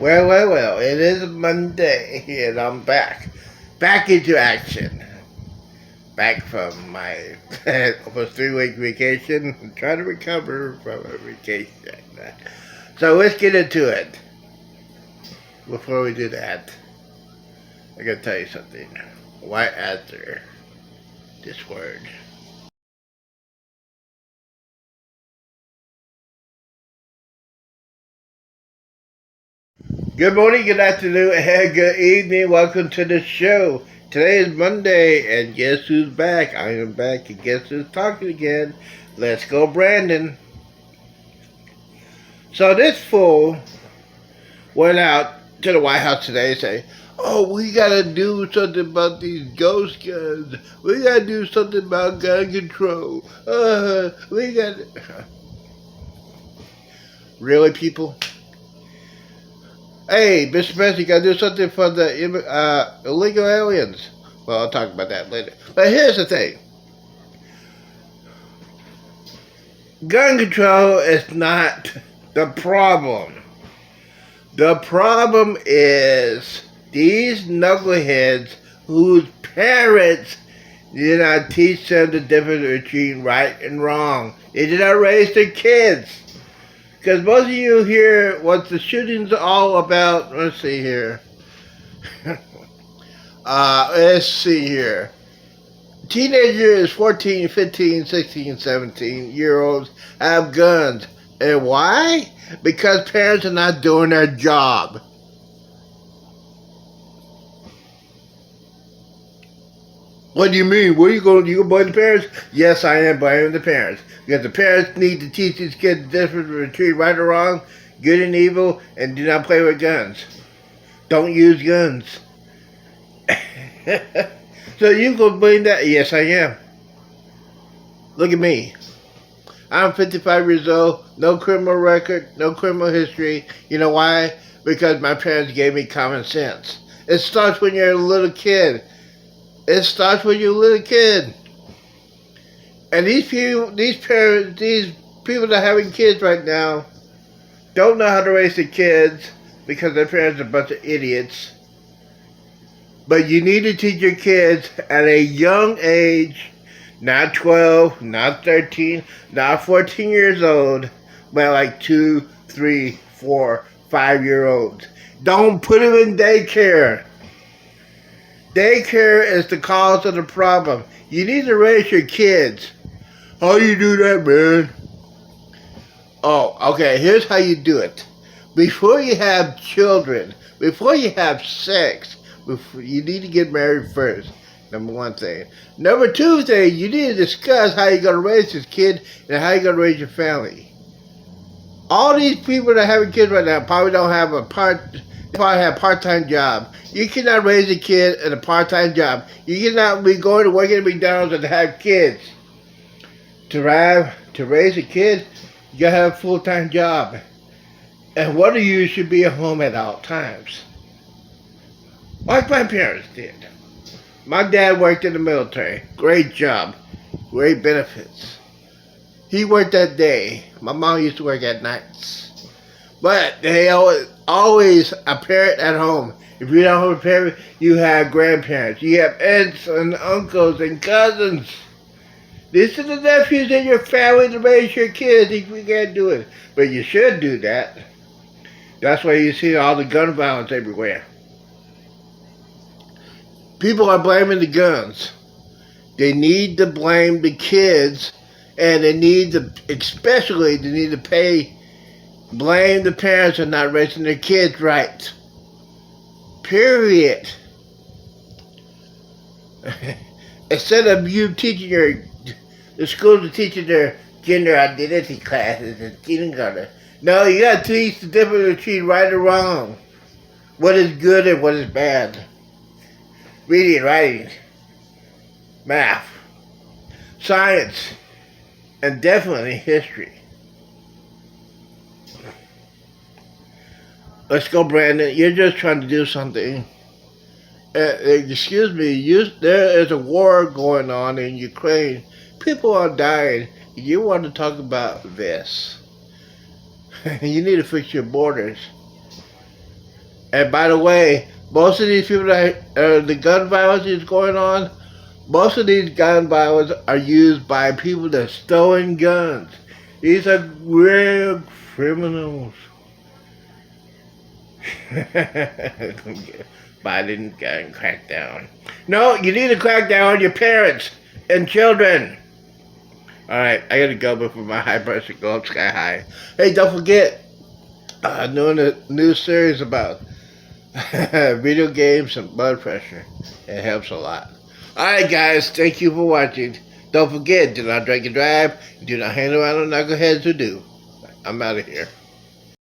Well, it is Monday and I'm back. Back into action. Back from my almost 3 week vacation. Trying to recover from a vacation. So let's get into it. Before we do that, I gotta tell you something. Why answer this word? Good morning, good afternoon, and good evening. Welcome to the show. Today is Monday, and guess who's back? I am back, and guess who's talking again? Let's go, Brandon. So this fool went out to the White House today and say, "Oh, we gotta do something about these ghost guns. We gotta do something about gun control. We gotta..." Really, people? Hey, Mr. President, you gotta do something for the illegal aliens. Well, I'll talk about that later. But here's the thing. Gun control is not the problem. The problem is these knuckleheads whose parents did not teach them the difference between right and wrong. They did not raise their kids. Because most of you hear what the shooting's all about. Let's see here. Let's see here. Teenagers, 14, 15, 16, 17-year-olds have guns. And why? Because parents are not doing their job. What do you mean? What are you going to do? You blame the parents? Yes, I am blaming the parents. Because the parents need to teach these kids the difference between right or wrong, good and evil, and do not play with guns. Don't use guns. So you can blame that? Yes, I am. Look at me. I'm 55 years old, no criminal record, no criminal history. You know why? Because my parents gave me common sense. It starts when you're a little kid. It starts when you're a little kid. And these people, these parents, these people that are having kids right now don't know how to raise their kids because their parents are a bunch of idiots. But you need to teach your kids at a young age, not 12, not 13, not 14 years old, but like 2, 3, 4, 5-year-olds. Don't put them in daycare. Daycare is the cause of the problem. You need to raise your kids. How do you do that, man? Oh, okay, here's how you do it. Before you have children, before you have sex, you need to get married first. Number one thing. Number two thing, you need to discuss how you're going to raise this kid and how you're going to raise your family. All these people that are having kids right now probably don't have probably have a part-time job. You cannot raise a kid in a part-time job. You cannot be going to work at McDonald's and have kids. To raise a kid, you gotta have a full-time job. And one of you should be at home at all times. Like my parents did. My dad worked in the military. Great job. Great benefits. He worked that day. My mom used to work at nights. But they always a parent at home. If you don't have a parent, you have grandparents. You have aunts and uncles and cousins. These are the nephews in your family to raise your kids if we can't do it. But you should do that. That's why you see all the gun violence everywhere. People are blaming the guns. They need to blame the kids, and they need to blame the parents for not raising their kids right. Period. Instead of you teaching the schools are teaching their gender identity classes in kindergarten. No, you gotta teach the difference between right and wrong. What is good and what is bad. Reading, writing, math, science, and definitely history. Let's go, Brandon. You're just trying to do something. Excuse me, there is a war going on in Ukraine. People are dying. You want to talk about this. You need to fix your borders. And by the way, most of these people that the gun violence is going on, most of these gun violence are used by people that stolen guns. These are real criminals. Biden gun crackdown. No, you need to crack down on your parents and children. Alright, I gotta go before my high pressure go up sky high. Hey, don't forget, doing a new series about video games and blood pressure. It helps a lot. Alright guys, thank you for watching. Don't forget, do not drink and drive. Do not hang around with knuckleheads who do. I'm out of here.